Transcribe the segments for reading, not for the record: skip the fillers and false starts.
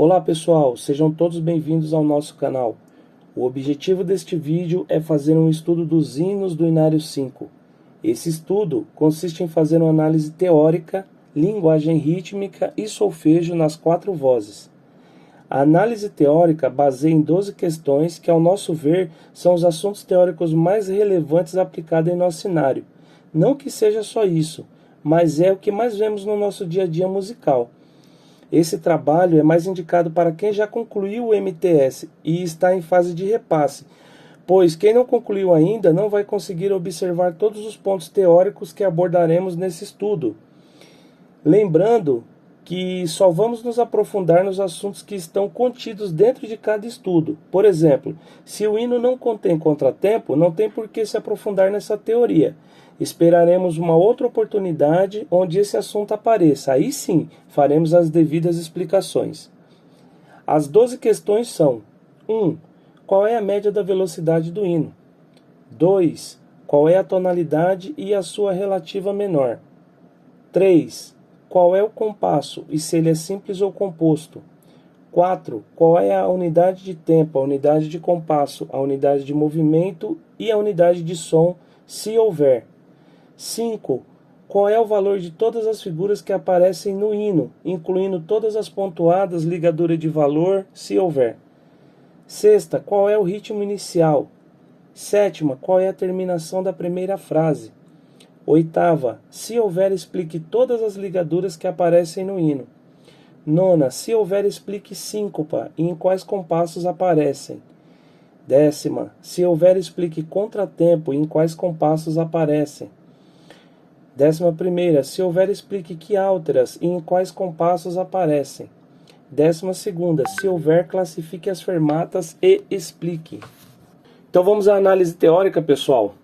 Olá pessoal, sejam todos bem-vindos ao nosso canal. O objetivo deste vídeo é fazer um estudo dos hinos do Inário 5. Esse estudo consiste em fazer uma análise teórica, linguagem rítmica e solfejo nas 4 vozes. A análise teórica baseia em 12 questões que, ao nosso ver, são os assuntos teóricos mais relevantes aplicados em nosso cenário. Não que seja só isso, mas é o que mais vemos no nosso dia a dia musical. Esse trabalho é mais indicado para quem já concluiu o MTS e está em fase de repasse, pois quem não concluiu ainda não vai conseguir observar todos os pontos teóricos que abordaremos nesse estudo. Lembrando que só vamos nos aprofundar nos assuntos que estão contidos dentro de cada estudo. Por exemplo, se o hino não contém contratempo, não tem por que se aprofundar nessa teoria. Esperaremos uma outra oportunidade onde esse assunto apareça. Aí sim, faremos as devidas explicações. As 12 questões são: 1. Qual é a média da velocidade do hino? 2. Qual é a tonalidade e a sua relativa menor? 3. Qual é o compasso e se ele é simples ou composto? 4. Qual é a unidade de tempo, a unidade de compasso, a unidade de movimento e a unidade de som, se houver? 5. Qual é o valor de todas as figuras que aparecem no hino, incluindo todas as pontuadas, ligadura de valor, se houver? 6. Qual é o ritmo inicial? 7. Qual é a terminação da primeira frase? 8. Se houver, explique todas as ligaduras que aparecem no hino. 9. Se houver, explique síncopa e em quais compassos aparecem. 10. Se houver, explique contratempo e em quais compassos aparecem. 11. Se houver, explique que alteras e em quais compassos aparecem. 12. Se houver, classifique as fermatas e explique. Então vamos à análise teórica, pessoal.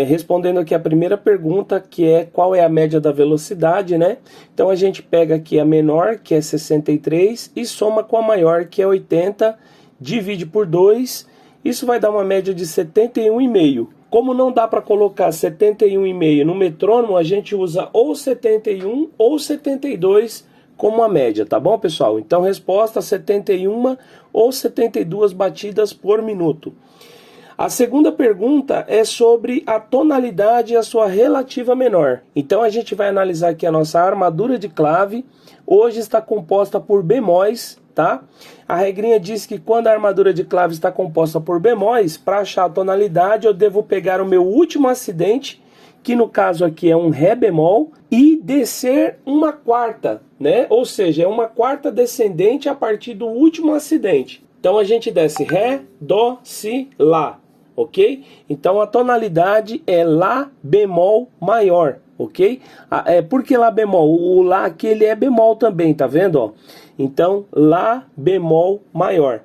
Respondendo aqui a primeira pergunta, que é qual é a média da velocidade, né? Então a gente pega aqui a menor, que é 63, e soma com a maior, que é 80, divide por 2, isso vai dar uma média de 71,5. Como não dá para colocar 71,5 no metrônomo, a gente usa ou 71 ou 72 como a média, tá bom, pessoal? Então, resposta: 71 ou 72 batidas por minuto. A segunda pergunta é sobre a tonalidade e a sua relativa menor. Então, a gente vai analisar aqui a nossa armadura de clave. Hoje está composta por bemóis, tá? A regrinha diz que quando a armadura de clave está composta por bemóis, para achar a tonalidade eu devo pegar o meu último acidente, que no caso aqui é um Ré bemol, e descer uma quarta, né? Ou seja, é uma quarta descendente a partir do último acidente. Então a gente desce Ré, Dó, Si, Lá, ok? Então a tonalidade é Lá bemol maior, ok? Por que Lá bemol? O Lá aqui ele é bemol também, tá vendo? Ó? Então, Lá bemol maior.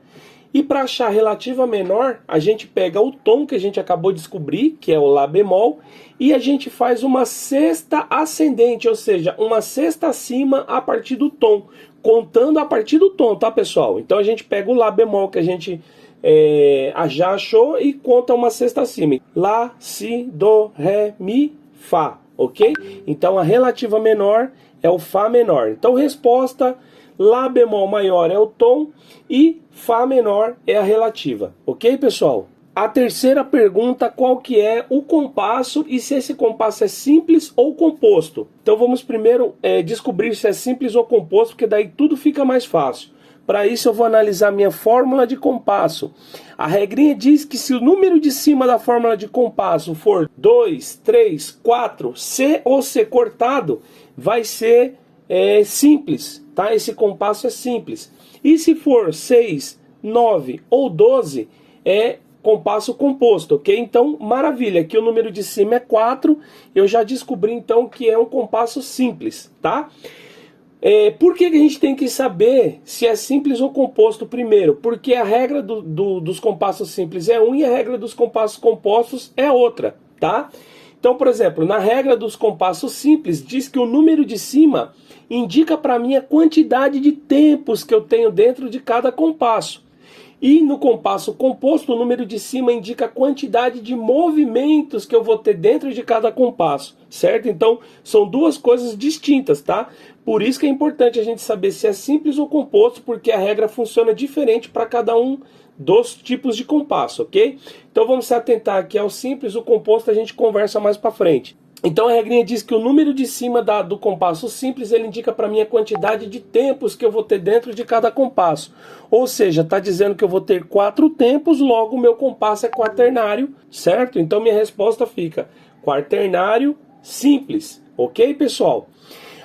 E para achar a relativa menor, a gente pega o tom que a gente acabou de descobrir, que é o Lá bemol, e a gente faz uma sexta ascendente, ou seja, uma sexta acima a partir do tom, contando a partir do tom, tá, pessoal? Então a gente pega o Lá bemol que a gente já achou e conta uma sexta acima. Lá, Si, Dó, Ré, Mi, Fá, ok? Então a relativa menor é o Fá menor. Então resposta: Lá bemol maior é o tom e Fá menor é a relativa, ok, pessoal? A terceira pergunta: qual que é o compasso e se esse compasso é simples ou composto? Então vamos primeiro descobrir se é simples ou composto, porque daí tudo fica mais fácil. Para isso eu vou analisar minha fórmula de compasso. A regrinha diz que se o número de cima da fórmula de compasso for 2, 3, 4, C ou C cortado, vai ser simples, tá? Esse compasso é simples. E se for 6, 9 ou 12, é compasso composto, ok? Então, maravilha, aqui o número de cima é 4, eu já descobri então que é um compasso simples, tá? Por que a gente tem que saber se é simples ou composto primeiro? Porque a regra dos compassos simples é um e a regra dos compassos compostos é outra, tá? Então, por exemplo, na regra dos compassos simples, diz que o número de cima indica para mim a quantidade de tempos que eu tenho dentro de cada compasso. E no compasso composto, o número de cima indica a quantidade de movimentos que eu vou ter dentro de cada compasso, certo? Então, são duas coisas distintas, tá? Por isso que é importante a gente saber se é simples ou composto, porque a regra funciona diferente para cada um dos tipos de compasso, ok? Então vamos se atentar aqui ao simples, o composto a gente conversa mais para frente. Então a regrinha diz que o número de cima do compasso simples, ele indica para mim a quantidade de tempos que eu vou ter dentro de cada compasso. Ou seja, está dizendo que eu vou ter 4 tempos, logo o meu compasso é quaternário, certo? Então minha resposta fica quaternário simples, ok, pessoal?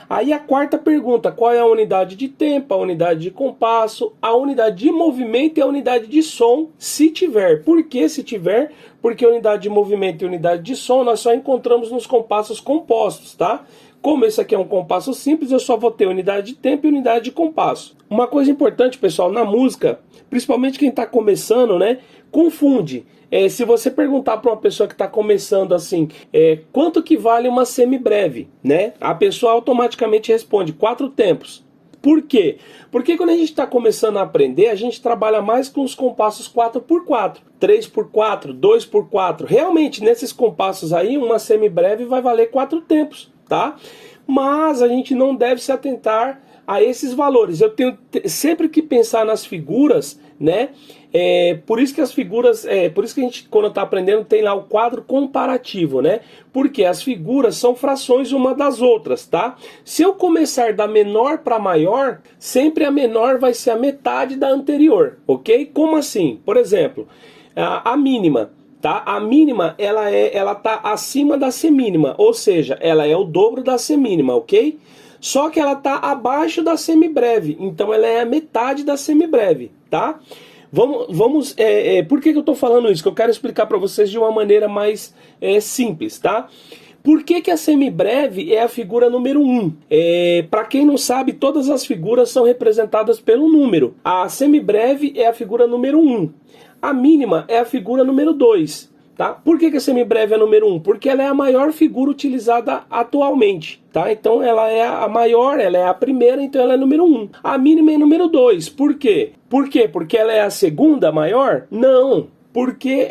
Aí a quarta pergunta, qual é a unidade de tempo, a unidade de compasso, a unidade de movimento e a unidade de som, se tiver. Por que se tiver? Porque a unidade de movimento e unidade de som nós só encontramos nos compassos compostos, tá? Como esse aqui é um compasso simples, eu só vou ter unidade de tempo e unidade de compasso. Uma coisa importante, pessoal, na música, principalmente quem está começando, né, confunde. Se você perguntar para uma pessoa que está começando assim, quanto que vale uma semibreve, né? A pessoa automaticamente responde 4 tempos. Por quê? Porque quando a gente está começando a aprender, a gente trabalha mais com os compassos 4x4, 3x4, 2x4. Realmente, nesses compassos aí, uma semibreve vai valer 4 tempos, tá? Mas a gente não deve se atentar a esses valores. Eu tenho sempre que pensar nas figuras, né? Por isso que as figuras, por isso que a gente, quando está aprendendo, tem lá o quadro comparativo, né? Porque as figuras são frações uma das outras, tá? Se eu começar da menor para maior, sempre a menor vai ser a metade da anterior, ok? Como assim? Por exemplo, a mínima. Tá? A mínima ela tá acima da semínima, ou seja, ela é o dobro da semínima, ok? Só que ela está abaixo da semibreve, então ela é a metade da semibreve, tá? Por que eu estou falando isso? Que eu quero explicar para vocês de uma maneira mais simples, tá? Por que a semibreve é a figura número 1? Para quem não sabe, todas as figuras são representadas pelo número. A semibreve é a figura número 1. A mínima é a figura número 2. Tá? Por que a semibreve é a número 1? Porque ela é a maior figura utilizada atualmente. Tá? Então ela é a maior, ela é a primeira, então ela é número 1. A mínima é número 2. Por quê? Por quê? Porque ela é a segunda maior? Não. Porque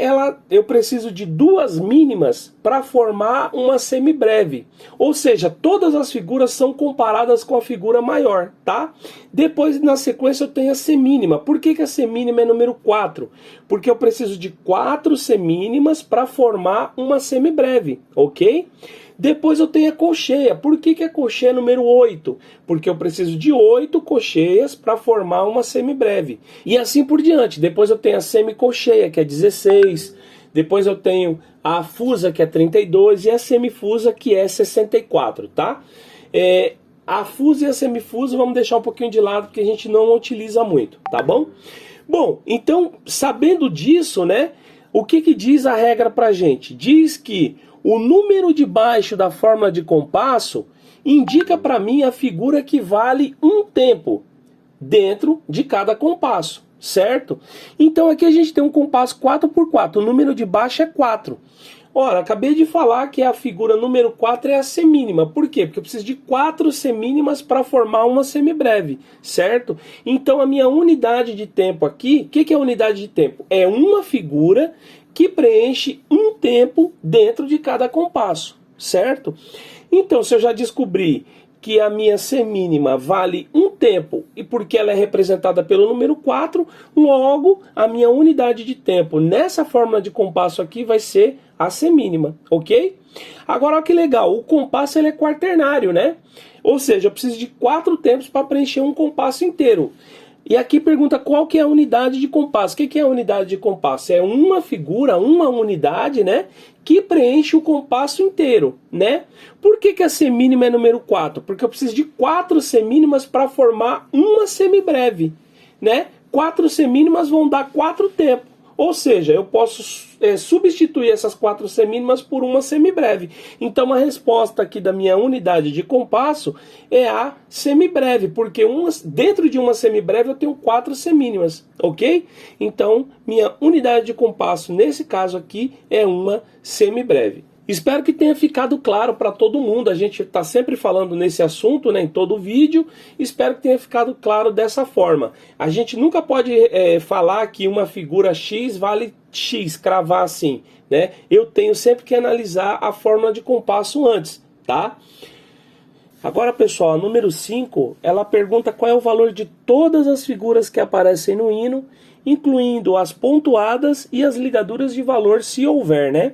eu preciso de 2 mínimas para formar uma semibreve. Ou seja, todas as figuras são comparadas com a figura maior, tá? Depois, na sequência, eu tenho a semínima. Por que a semínima é número 4? Porque eu preciso de 4 semínimas para formar uma semibreve, ok? Depois eu tenho a colcheia. Por que a colcheia é número 8? Porque eu preciso de 8 colcheias para formar uma semibreve. E assim por diante. Depois eu tenho a semicolcheia, que é 16. Depois eu tenho a fusa, que é 32. E a semifusa, que é 64, tá? A fusa e a semifusa vamos deixar um pouquinho de lado, porque a gente não utiliza muito, tá bom? Bom, então, sabendo disso, né? O que diz a regra pra gente? Diz que o número de baixo da fórmula de compasso indica para mim a figura que vale um tempo dentro de cada compasso, certo? Então aqui a gente tem um compasso 4x4, o número de baixo é 4. Ora, acabei de falar que a figura número 4 é a semínima. Por quê? Porque eu preciso de 4 semínimas para formar uma semibreve, certo? Então a minha unidade de tempo aqui, o que é a unidade de tempo? É uma figura que preenche um tempo dentro de cada compasso, certo? Então, se eu já descobri que a minha semínima vale um tempo, e porque ela é representada pelo número 4, logo a minha unidade de tempo nessa fórmula de compasso aqui vai ser a semínima, ok? Agora, olha que legal, o compasso ele é quaternário, né? Ou seja, eu preciso de 4 tempos para preencher um compasso inteiro. E aqui pergunta qual que é a unidade de compasso. O que é a unidade de compasso? É uma figura, uma unidade, né? Que preenche o compasso inteiro, né? Por que a semínima é número 4? Porque eu preciso de 4 semínimas para formar uma semibreve, né? 4 semínimas vão dar 4 tempos. Ou seja, eu posso substituir essas 4 semínimas por uma semibreve. Então a resposta aqui da minha unidade de compasso é a semibreve, porque dentro de uma semibreve eu tenho 4 semínimas, ok? Então minha unidade de compasso nesse caso aqui é uma semibreve. Espero que tenha ficado claro para todo mundo. A gente está sempre falando nesse assunto, né, em todo o vídeo. Espero que tenha ficado claro dessa forma. A gente nunca pode falar que uma figura X vale X, cravar assim, né? Eu tenho sempre que analisar a fórmula de compasso antes, tá? Agora, pessoal, a número 5, ela pergunta qual é o valor de todas as figuras que aparecem no hino, incluindo as pontuadas e as ligaduras de valor, se houver, né?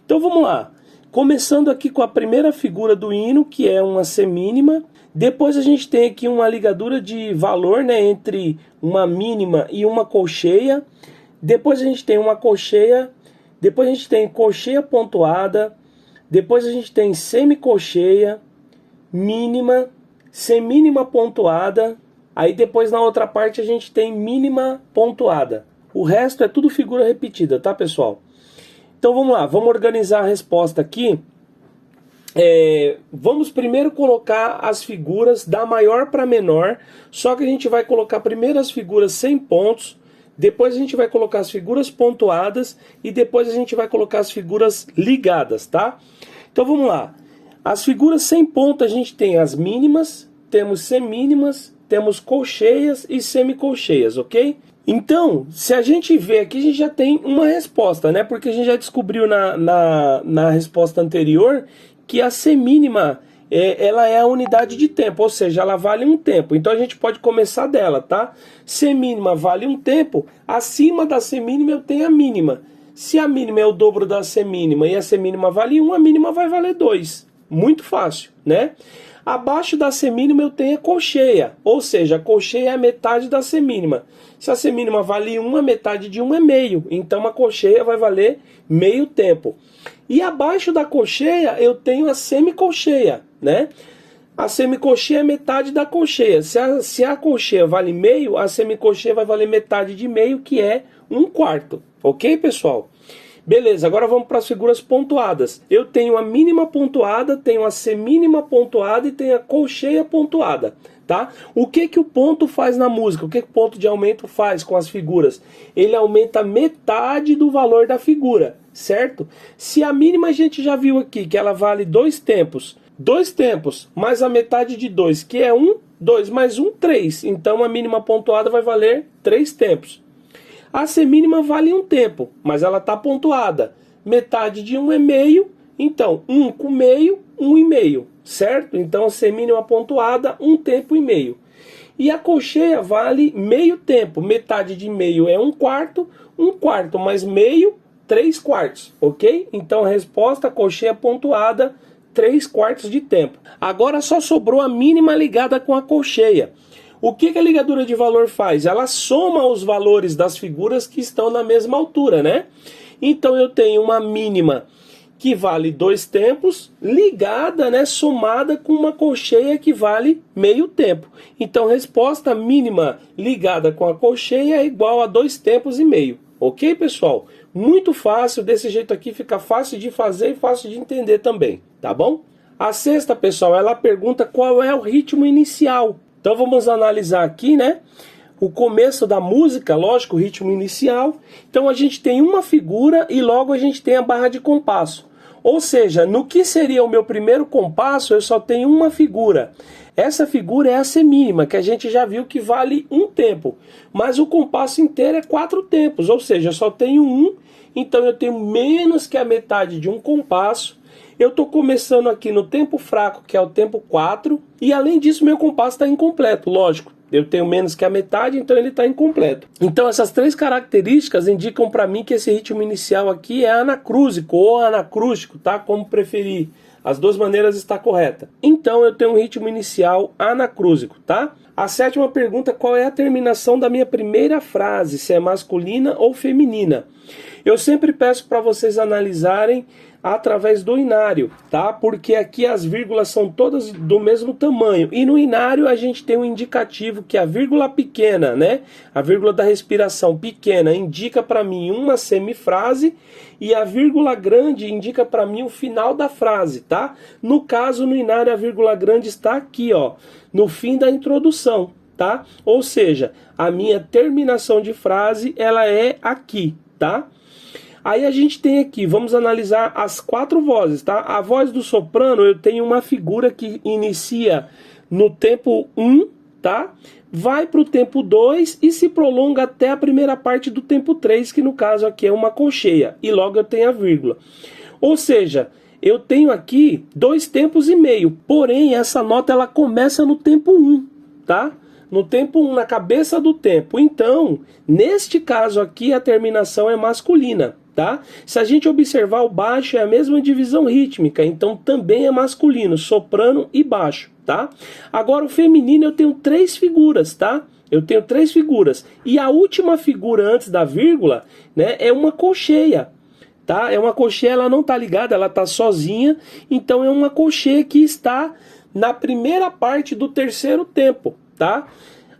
Então vamos lá. Começando aqui com a primeira figura do hino, que é uma semínima. Depois a gente tem aqui uma ligadura de valor, né, entre uma mínima e uma colcheia. Depois a gente tem uma colcheia. Depois a gente tem colcheia pontuada. Depois a gente tem semicolcheia, mínima, semínima pontuada. Aí depois na outra parte a gente tem mínima pontuada. O resto é tudo figura repetida, tá, pessoal? Então vamos lá, vamos organizar a resposta aqui. Vamos primeiro colocar as figuras da maior para menor, só que a gente vai colocar primeiro as figuras sem pontos, depois a gente vai colocar as figuras pontuadas e depois a gente vai colocar as figuras ligadas, tá? Então vamos lá. As figuras sem ponto a gente tem as mínimas, temos semínimas, temos colcheias e semicolcheias, ok? Então, se a gente ver aqui, a gente já tem uma resposta, né? Porque a gente já descobriu na resposta anterior que a semínima ela é a unidade de tempo, ou seja, ela vale um tempo. Então a gente pode começar dela, tá? Semínima vale um tempo, acima da semínima eu tenho a mínima. Se a mínima é o dobro da semínima e a semínima vale 1, a mínima vai valer 2. Muito fácil, né? Abaixo da semínima eu tenho a colcheia, ou seja, a colcheia é a metade da semínima. Se a semínima vale 1, a metade de 1 é meio, então a colcheia vai valer meio tempo. E abaixo da colcheia eu tenho a semicolcheia, né? A semicolcheia é metade da colcheia. Se a colcheia vale meio, a semicolcheia vai valer metade de meio, que é 1/4. Ok, pessoal? Beleza, agora vamos para as figuras pontuadas. Eu tenho a mínima pontuada, tenho a semínima pontuada e tenho a colcheia pontuada, tá? O que o ponto faz na música? O que o ponto de aumento faz com as figuras? Ele aumenta metade do valor da figura, certo? Se a mínima a gente já viu aqui que ela vale 2 tempos, 2 tempos mais a metade de 2, que é 1, 2 mais 1, 3. Então a mínima pontuada vai valer 3 tempos. A semínima vale 1 tempo, mas ela está pontuada. Metade de 1 é meio, então 1 com meio, 1,5, certo? Então a semínima pontuada, 1 tempo e meio. E a colcheia vale meio tempo, metade de meio é 1/4, 1/4 mais meio, 3/4, ok? Então a resposta, a colcheia pontuada, 3/4 de tempo. Agora só sobrou a mínima ligada com a colcheia. O que a ligadura de valor faz? Ela soma os valores das figuras que estão na mesma altura, né? Então eu tenho uma mínima que vale 2 tempos, ligada, né, somada com uma colcheia que vale meio tempo. Então resposta mínima ligada com a colcheia é igual a 2 tempos e meio. Ok, pessoal? Muito fácil, desse jeito aqui fica fácil de fazer e fácil de entender também, tá bom? A sexta, pessoal, ela pergunta qual é o ritmo inicial. Então vamos analisar aqui, né? O começo da música, lógico, o ritmo inicial. Então a gente tem uma figura e logo a gente tem a barra de compasso. Ou seja, no que seria o meu primeiro compasso, eu só tenho uma figura. Essa figura é a semínima, que a gente já viu que vale 1 tempo. Mas o compasso inteiro é 4 tempos, ou seja, eu só tenho 1, então eu tenho menos que a metade de um compasso. Eu estou começando aqui no tempo fraco, que é o tempo 4, e além disso meu compasso está incompleto, lógico. Eu tenho menos que a metade, então ele está incompleto. Então essas 3 características indicam para mim que esse ritmo inicial aqui é anacrúsico ou anacrústico, tá? Como preferir. As 2 maneiras está correta. Então eu tenho um ritmo inicial anacrúsico, tá? A sétima pergunta, qual é a terminação da minha primeira frase, se é masculina ou feminina? Eu sempre peço para vocês analisarem através do inário, tá? Porque aqui as vírgulas são todas do mesmo tamanho. E no inário a gente tem um indicativo que a vírgula pequena, né? A vírgula da respiração pequena indica para mim uma semifrase e a vírgula grande indica para mim o final da frase, tá? No caso, no inário a vírgula grande está aqui, ó, no fim da introdução, tá? Ou seja, a minha terminação de frase, ela é aqui, tá? Aí a gente tem aqui, vamos analisar as 4 vozes, tá? A voz do soprano, eu tenho uma figura que inicia no tempo 1, tá? Vai para o tempo 2 e se prolonga até a primeira parte do tempo 3, que no caso aqui é uma colcheia. E logo eu tenho a vírgula. Ou seja, eu tenho aqui 2 tempos e meio, porém essa nota ela começa no tempo 1, tá? No tempo 1, na cabeça do tempo. Então, neste caso aqui, a terminação é masculina, tá? Se a gente observar, o baixo é a mesma divisão rítmica, então também é masculino, soprano e baixo, tá? Agora o feminino eu tenho 3 figuras, tá? Eu tenho 3 figuras. E a última figura antes da vírgula, né, é uma colcheia, tá? É uma colcheia, ela não tá ligada, ela tá sozinha, então é uma colcheia que está na primeira parte do terceiro tempo, tá?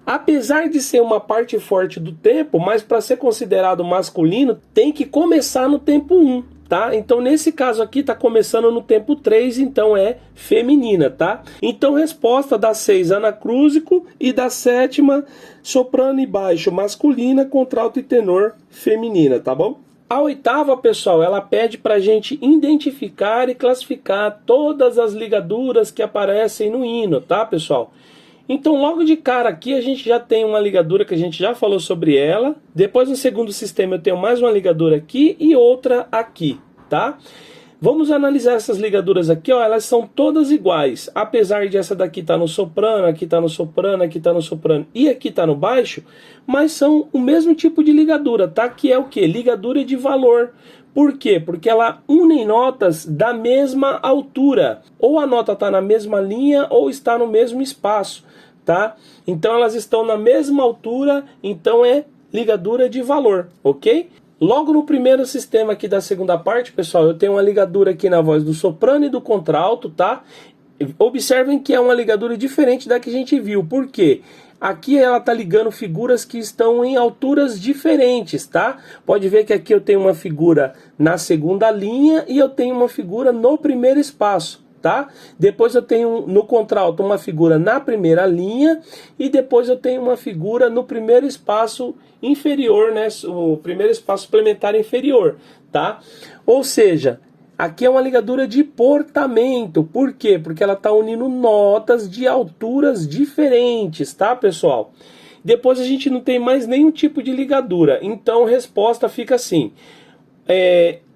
Apesar de ser uma parte forte do tempo, mas para ser considerado masculino, tem que começar no tempo 1, tá? Então nesse caso aqui tá começando no tempo 3, então é feminina, tá? Então resposta da 6 anacrúsico e da 7ª soprano e baixo masculina, contralto e tenor feminina, tá bom? A 8ª, pessoal, ela pede para a gente identificar e classificar todas as ligaduras que aparecem no hino, tá, pessoal? Então, logo de cara aqui, a gente já tem uma ligadura que a gente já falou sobre ela. Depois, no segundo sistema, eu tenho mais uma ligadura aqui e outra aqui, tá? Vamos analisar essas ligaduras aqui, ó, elas são todas iguais. Apesar de essa daqui estar no soprano, aqui está no soprano, aqui está no soprano e aqui está no baixo, mas são o mesmo tipo de ligadura, tá? Que é o que? Ligadura de valor. Por quê? Porque ela une notas da mesma altura. Ou a nota está na mesma linha ou está no mesmo espaço, tá? Então elas estão na mesma altura, então é ligadura de valor, ok? Logo no primeiro sistema aqui da segunda parte, pessoal, eu tenho uma ligadura aqui na voz do soprano e do contralto, tá? Observem que é uma ligadura diferente da que a gente viu, por quê? Aqui ela está ligando figuras que estão em alturas diferentes, tá? Pode ver que aqui eu tenho uma figura na segunda linha e eu tenho uma figura no primeiro espaço, tá? Depois eu tenho no contralto uma figura na primeira linha e depois eu tenho uma figura no primeiro espaço inferior, né? O primeiro espaço suplementar inferior, tá? Ou seja, aqui é uma ligadura de portamento. Por quê? Porque ela está unindo notas de alturas diferentes, tá, pessoal? Depois a gente não tem mais nenhum tipo de ligadura. Então a resposta fica assim.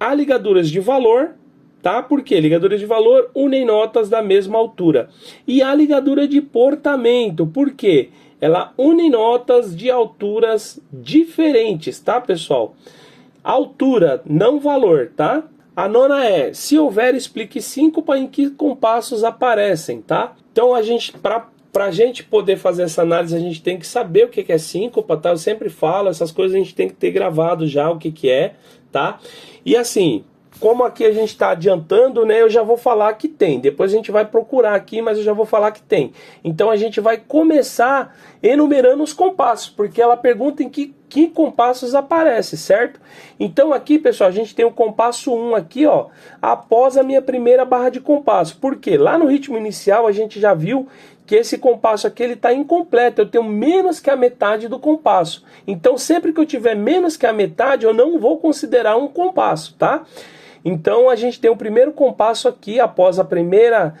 Há ligaduras de valor, tá? Por quê? Ligadura de valor unem notas da mesma altura. E há ligadura de portamento. Por quê? Ela une notas de alturas diferentes, tá, pessoal? Altura, não valor, tá? A 9ª é, se houver, explique síncopa em que compassos aparecem, tá? Então a gente, pra gente poder fazer essa análise, a gente tem que saber o que é síncopa, tá? Eu sempre falo, essas coisas a gente tem que ter gravado já o que é, tá? E assim, como aqui a gente está adiantando, né, eu já vou falar que tem. Depois a gente vai procurar aqui, mas eu já vou falar que tem. Então a gente vai começar enumerando os compassos, porque ela pergunta em que compassos aparece, certo? Então aqui, pessoal, a gente tem o compasso 1 aqui, ó, após a minha primeira barra de compasso. Por quê? Lá no ritmo inicial a gente já viu que esse compasso aqui ele está incompleto, eu tenho menos que a metade do compasso. Então sempre que eu tiver menos que a metade, eu não vou considerar um compasso, tá? Então a gente tem o primeiro compasso aqui, após a primeira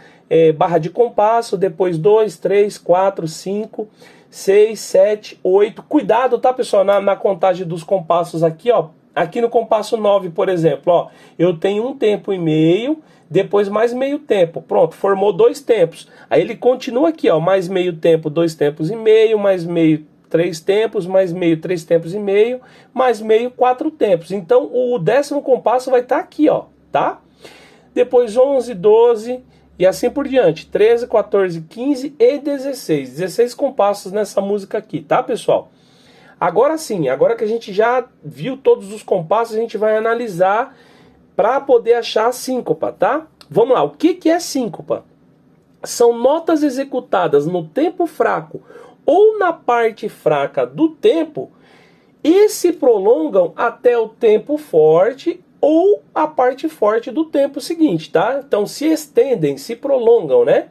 barra de compasso, depois 2, 3, 4, 5, 6, 7, 8. Cuidado, tá, pessoal, na contagem dos compassos aqui, ó. Aqui no compasso 9, por exemplo, ó, eu tenho 1 tempo e meio, depois mais meio tempo. Pronto, formou 2 tempos. Aí ele continua aqui, ó, mais meio tempo, 2 tempos e meio, mais meio, 3 tempos, mais meio, 3 tempos e meio, mais meio, 4 tempos. Então o 10º compasso vai estar aqui, ó, tá? Depois 11, 12 e assim por diante. 13, 14, 15 e 16. 16 compassos nessa música aqui, tá, pessoal? Agora sim, agora que a gente já viu todos os compassos, a gente vai analisar para poder achar a síncopa, tá? Vamos lá, o que é síncopa? São notas executadas no tempo fraco ou na parte fraca do tempo e se prolongam até o tempo forte ou a parte forte do tempo seguinte, tá? Então se estendem, se prolongam, né?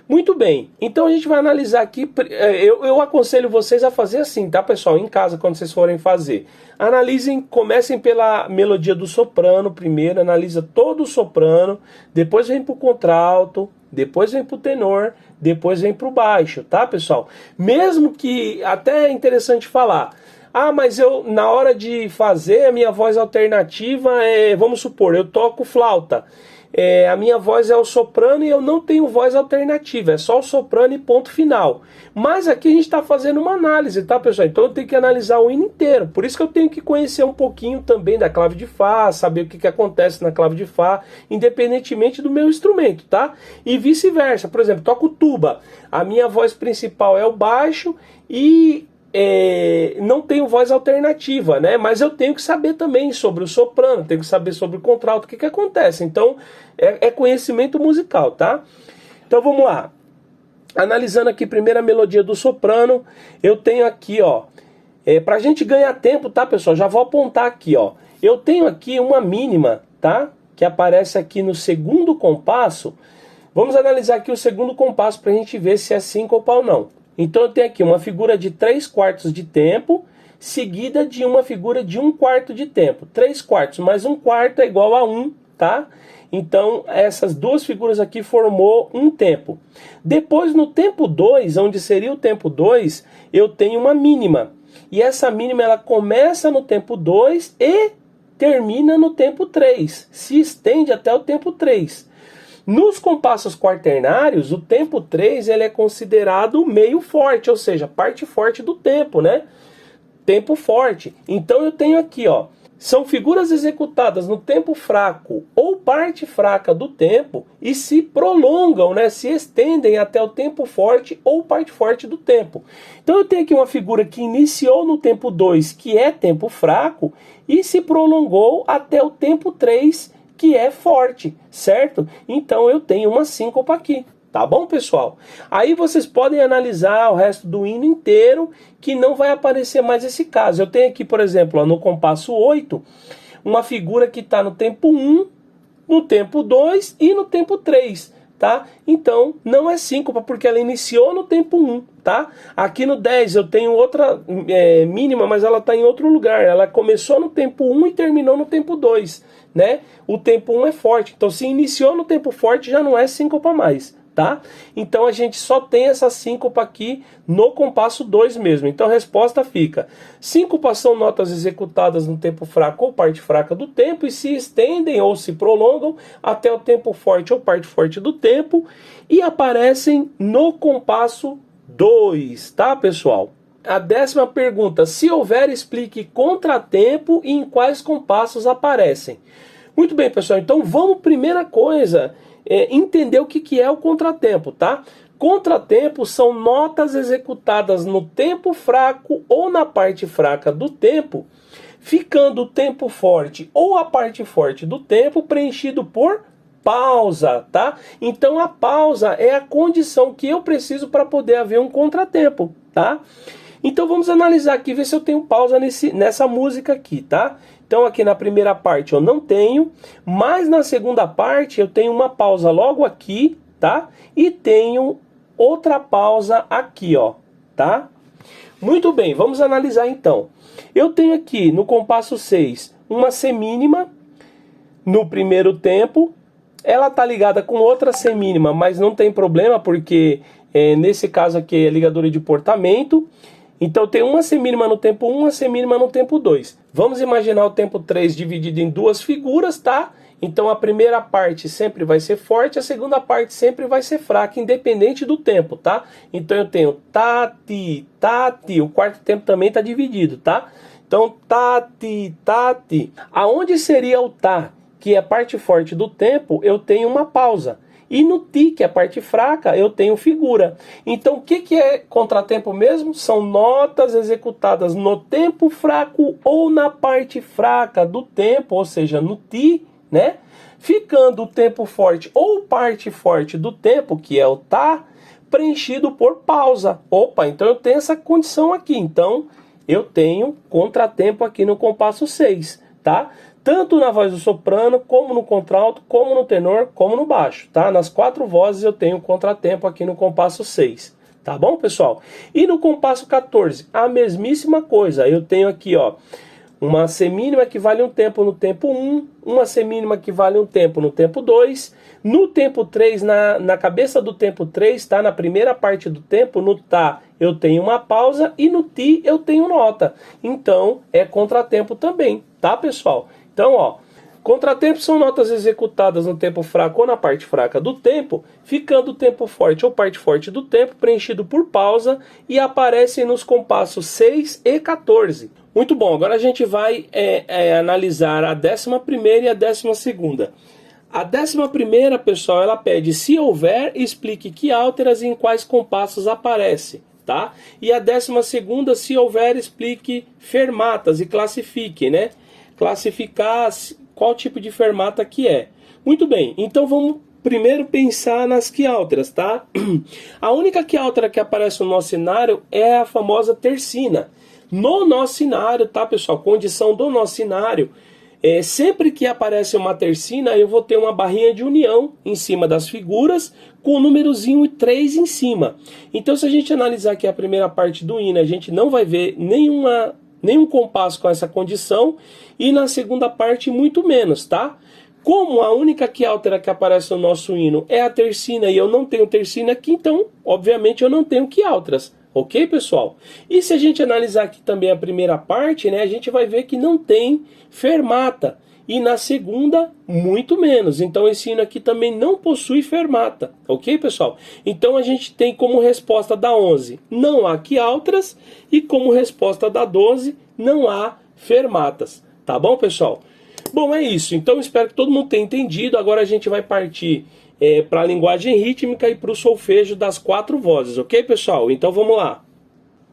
Muito bem, então a gente vai analisar aqui, eu aconselho vocês a fazer assim, tá, pessoal? Em casa, quando vocês forem fazer. Analisem, comecem pela melodia do soprano primeiro, analisa todo o soprano, depois vem pro contralto, depois vem pro tenor, depois vem pro baixo, tá, pessoal? Mesmo que, até é interessante falar, ah, mas eu, na hora de fazer a minha voz alternativa, vamos supor, eu toco flauta. a minha voz é o soprano e eu não tenho voz alternativa, é só o soprano e ponto final. Mas aqui a gente está fazendo uma análise, tá, pessoal? Então eu tenho que analisar o hino inteiro. Por isso que eu tenho que conhecer um pouquinho também da clave de Fá, saber o que acontece na clave de Fá, independentemente do meu instrumento, tá? E vice-versa. Por exemplo, toco tuba. A minha voz principal é o baixo e não tenho voz alternativa, né? Mas eu tenho que saber também sobre o soprano, tenho que saber sobre o contralto, o que acontece. Então, é conhecimento musical, tá? Então, vamos lá. Analisando aqui primeiro a melodia do soprano, eu tenho aqui, ó, pra gente ganhar tempo, tá, pessoal? Já vou apontar aqui, ó. Eu tenho aqui uma mínima, tá? Que aparece aqui no segundo compasso. Vamos analisar aqui o segundo compasso pra gente ver se é síncopa ou não. Então eu tenho aqui uma figura de 3/4 de tempo, seguida de uma figura de 1/4 de tempo. 3/4 mais 1/4 é igual a 1, tá? Então essas duas figuras aqui formou um tempo. Depois no tempo 2, onde seria o tempo 2, eu tenho uma mínima. E essa mínima ela começa no tempo 2 e termina no tempo 3. Se estende até o tempo 3. Nos compassos quaternários, o tempo 3 ele é considerado meio forte, ou seja, parte forte do tempo, né? Tempo forte. Então eu tenho aqui, ó, são figuras executadas no tempo fraco ou parte fraca do tempo e se prolongam, né? Se estendem até o tempo forte ou parte forte do tempo. Então eu tenho aqui uma figura que iniciou no tempo 2, que é tempo fraco, e se prolongou até o tempo 3, que é forte, certo? Então eu tenho uma síncopa aqui, tá bom, pessoal? Aí vocês podem analisar o resto do hino inteiro, que não vai aparecer mais esse caso. Eu tenho aqui, por exemplo, ó, no compasso 8, uma figura que está no tempo 1, no tempo 2 e no tempo 3, tá? Então não é síncopa, porque ela iniciou no tempo 1, tá? Aqui no 10 eu tenho outra mínima, mas ela está em outro lugar. Ela começou no tempo 1 e terminou no tempo 2. Né? O tempo 1 é forte, então se iniciou no tempo forte já não é síncopa mais, tá? Então a gente só tem essa síncopa aqui no compasso 2 mesmo. Então a resposta fica: síncopas são notas executadas no tempo fraco ou parte fraca do tempo e se estendem ou se prolongam até o tempo forte ou parte forte do tempo e aparecem no compasso 2, tá, pessoal? A 10ª pergunta: se houver, explique contratempo e em quais compassos aparecem. Muito bem, pessoal, então vamos, primeira coisa, entender o que é o contratempo, tá? Contratempo são notas executadas no tempo fraco ou na parte fraca do tempo, ficando o tempo forte ou a parte forte do tempo preenchido por pausa, tá? Então a pausa é a condição que eu preciso para poder haver um contratempo, tá? Então vamos analisar aqui, ver se eu tenho pausa nessa música aqui, tá? Então aqui na primeira parte eu não tenho, mas na segunda parte eu tenho uma pausa logo aqui, tá? E tenho outra pausa aqui, ó, tá? Muito bem, vamos analisar então. Eu tenho aqui no compasso 6 uma semínima no primeiro tempo. Ela tá ligada com outra semínima, mas não tem problema, porque nesse caso aqui é ligadura de portamento. Então tem uma semínima no tempo 1, uma semínima no tempo 2. Vamos imaginar o tempo 3 dividido em duas figuras, tá? Então a primeira parte sempre vai ser forte, a segunda parte sempre vai ser fraca, independente do tempo, tá? Então eu tenho tá, ti, tá, ti. O quarto tempo também está dividido, tá? Então tá, ti, tá, ti. Aonde seria o tá, que é a parte forte do tempo, eu tenho uma pausa. E no ti, que é a parte fraca, eu tenho figura. Então o que é contratempo mesmo? São notas executadas no tempo fraco ou na parte fraca do tempo, ou seja, no ti, né? Ficando o tempo forte ou parte forte do tempo, que é o tá, preenchido por pausa. Opa, então eu tenho essa condição aqui. Então eu tenho contratempo aqui no compasso 6, tá? Tanto na voz do soprano, como no contralto, como no tenor, como no baixo, tá? Nas 4 vozes eu tenho contratempo aqui no compasso 6, tá bom, pessoal? E no compasso 14, a mesmíssima coisa. Eu tenho aqui, ó, uma semínima que vale um tempo no tempo 1, uma semínima que vale um tempo no tempo 2, no tempo 3, na cabeça do tempo 3, tá? Na primeira parte do tempo, no tá, eu tenho uma pausa e no ti eu tenho nota. Então, é contratempo também, tá, pessoal? Então, ó, Contratempos são notas executadas no tempo fraco ou na parte fraca do tempo, ficando o tempo forte ou parte forte do tempo preenchido por pausa e aparecem nos compassos 6 e 14. Muito bom, agora a gente vai analisar a 11ª e a 12ª. A 11ª, pessoal, ela pede: se houver, explique que alteras e em quais compassos aparece, tá? E a 12ª, se houver, explique fermatas e classifique, né? Classificar qual tipo de fermata que é. Muito bem, então vamos primeiro pensar nas quialteras, tá? A única quialtera que aparece no nosso cenário é a famosa tercina. No nosso cenário, tá, pessoal? Condição do nosso cenário. Sempre que aparece uma tercina, eu vou ter uma barrinha de união em cima das figuras, com o númerozinho 3 em cima. Então, se a gente analisar aqui a primeira parte do hino, a gente não vai ver nenhum compasso com essa condição, e na segunda parte muito menos, tá? Como a única quialtera que aparece no nosso hino é a tercina e eu não tenho tercina aqui, então, obviamente, eu não tenho quialteras. Ok, pessoal? E se a gente analisar aqui também a primeira parte, né, a gente vai ver que não tem fermata. E na segunda, muito menos. Então esse hino aqui também não possui fermata. Ok, pessoal? Então a gente tem como resposta da 11, não há quialteras. E como resposta da 12, não há fermatas. Tá bom, pessoal? Bom, é isso. Então espero que todo mundo tenha entendido. Agora a gente vai partir para a linguagem rítmica e para o solfejo das 4 vozes. Ok, pessoal? Então vamos lá.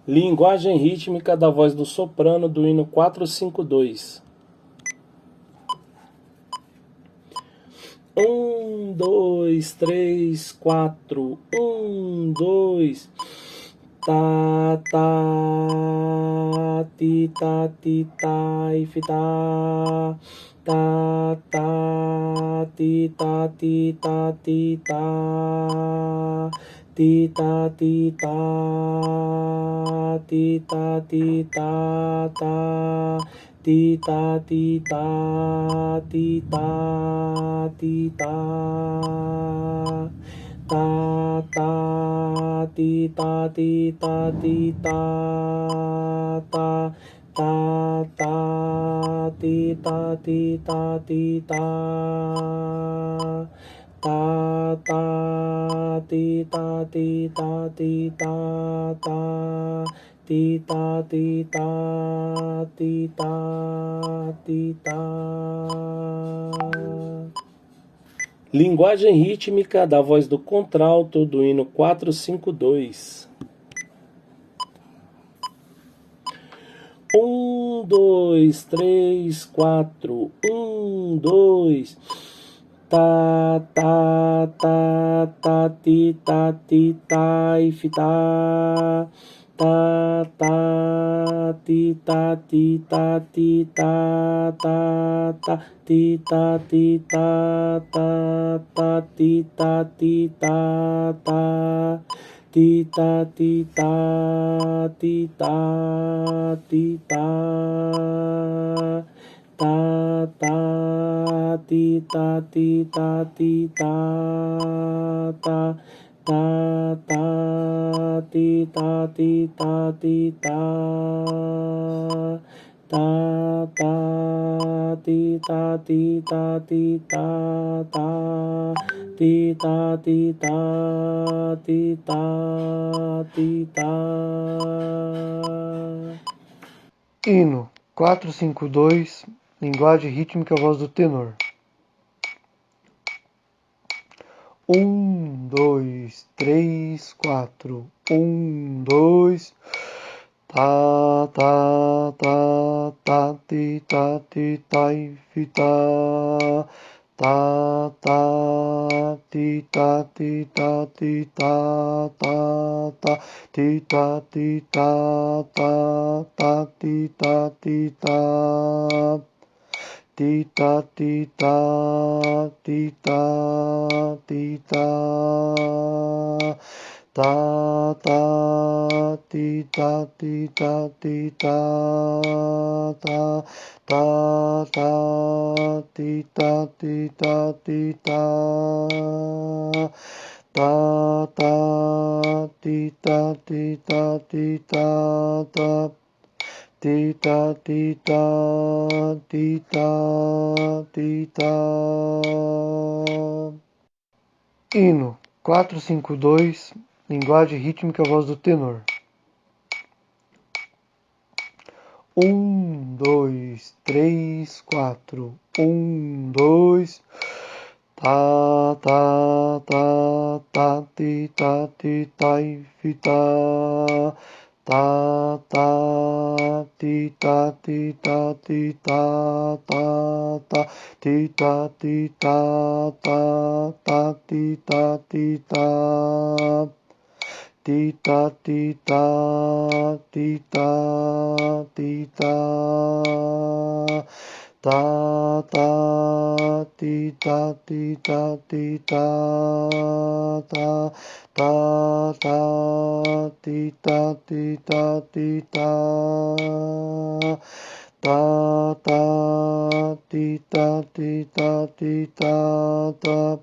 Linguagem rítmica da voz do soprano do hino 452. 1, 2, 3, 4. 1, 2. Tá, tá, ti, tá, ti, tá, e fi, tá. Tá, tá, ti, tá, ti, tá, ti, tá. Ti, tá, ti, tá. Ti, tá, ti, tá, tá. Ti, tá, ti, tá. Ti, tá, ti, tá. Ta ta ti ta ti ta ti ta ta ta ta ti ta ti ta ti ta ta ta ti ta ti ta ti ta ta ti ta ti ta ti ta ti ta. Linguagem rítmica da voz do contralto do hino 452. 1, 2, 3, 4. 1, 2. Tá, tá, tá, tá, ti, tá, ti, tá, e fi, tá. Tá, tá, ti, tá, ti, tá, ti, tá, tá, tá, ti, tá, ti, tá, tá, tá, ti, tá, ti, tá, tá, ti, tá, ti, tá, ti, tá, ti, tá. Ta ta ti ta ti ta ti ta ta ta ta ti ta ti ta ti ta ta ta ti ta ti ta ti ta ta ti ta ti ta ti ta ti ta. Hino 452, linguagem rítmica, voz do tenor. 1, 2, 3, 4. 1, 2. Ta, ta, ta, ta, ti, ta, ti, ta, e fi, ta. Ta, ta, ti, ta, ti, ta, ti, ta, ta, ta, ti, ta, ti, ta, ta, ta, ti, ta, ti, ta. Ti, ta, ti, ta, ti, ta, ti, ta. Ta, ta, ti, ta, ti, ta, ti, ta, ta, ta, ta, ti, ta, ti, ta, ti, ta, ta, ta, ti, ta, ti, ta, ti, ta, ta, ti ta ti ta ti ta ti ta. Hino 452, linguagem rítmica, voz do tenor. 1, 2, 3, 4. 1, 2. Ta ta ta ta ti ta ti tai fi ta. Ta ta ti ta ti ta ti ta ta ta ti ta ti ta ta ta ti ta ti ta ti ta ti ta ti ta ti ta ta ta ti ta ti ta ti ta ta ta ta ti ta ti ta ti ta ta ta ti ta ti ta ti ta ta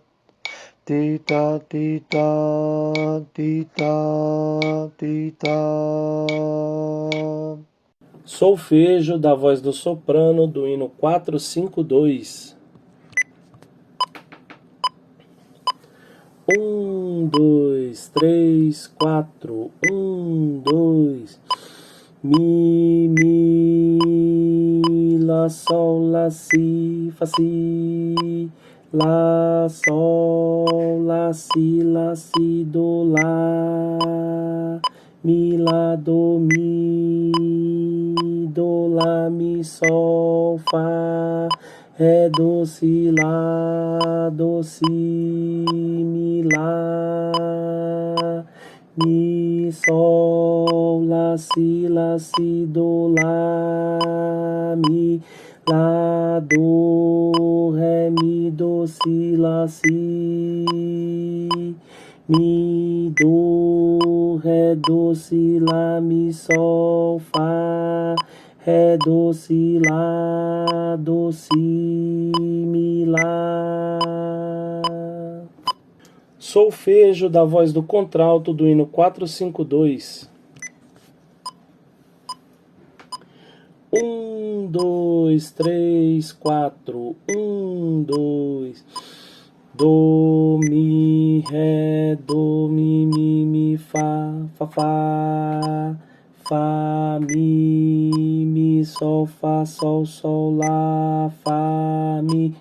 ti ta ti ta ti ta ti ta. Solfejo da voz do soprano do hino 452. 1, 2, 3, 4. 1, 2. Mi, lá, sol, lá, si, fá, si. Lá, sol, lá, si, do, lá. Mi, lá, do, mi, sol, fá. Ré, do, si, mi, lá. Mi, sol, lá, si, do, lá. Mi, lá, do, ré, mi, do, si, mi, do, ré, do, si, lá, mi, sol, fá. Ré, do, si, mi, lá. Solfejo da voz do contralto do hino 452. 1, 2, 3, 4. 1, 2. Do, mi, ré, do, mi, fá, fá, fá. Fá, mi, sol, fá, sol, lá, fá, mi,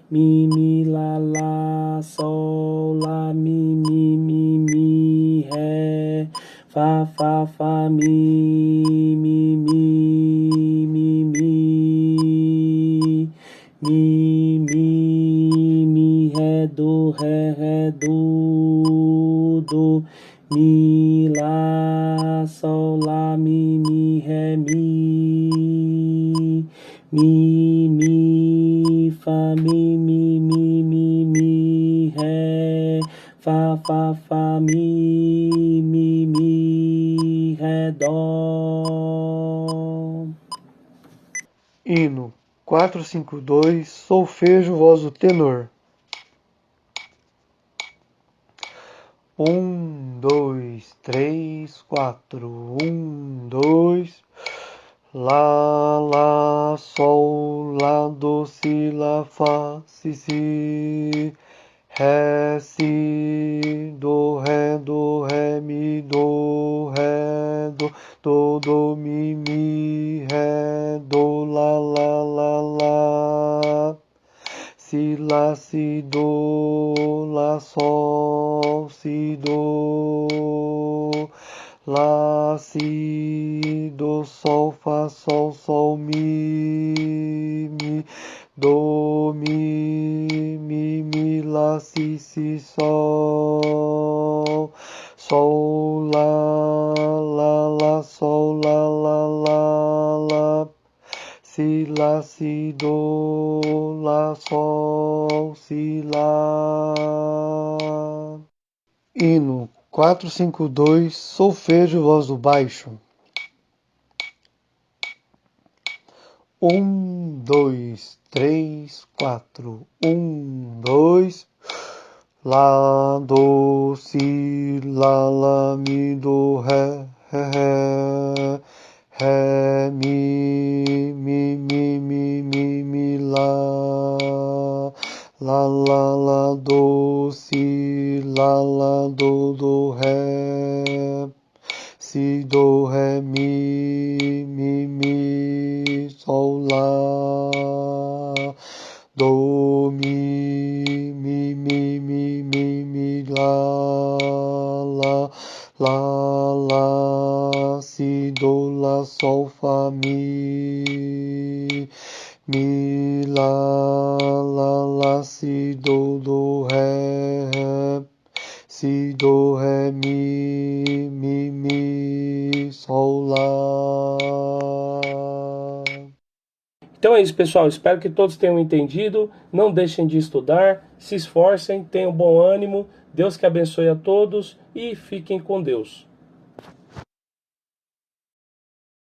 lá, sol, lá, mi, ré, fá, mi, ré, do, mi, lá, sol, lá, mi, ré, mi, fá, mi, ré, fá, mi, ré, dó. Hino 452, solfejo, voz do tenor. 1, 2, 3, 4. 1, 2. Lá, sol, lá, do, si, lá, fá, si. Ré, si, do, ré, mi, do, ré, do, mi, ré, do, lá. Si, do, lá, sol, si, do. Lá, si, do, sol, fá, sol, mi, do, mi, lá, si, sol, lá, sol, lá, si, do, lá, sol, si, lá. Hino 452, solfejo, voz do baixo. 1, 2, 3, 4. 1, 2. Lá, do, si, lá, mi, do, ré. Ré, mi, lá, lá, do, si, lá, do, ré, si, do, ré, mi, sol, lá, do, mi, lá, si, do, lá, sol, fá, mi, lá, si, do, ré, si, do, ré, mi, sol, lá. Então é isso, pessoal. Espero que todos tenham entendido. Não deixem de estudar, se esforcem, tenham bom ânimo. Deus que abençoe a todos e fiquem com Deus.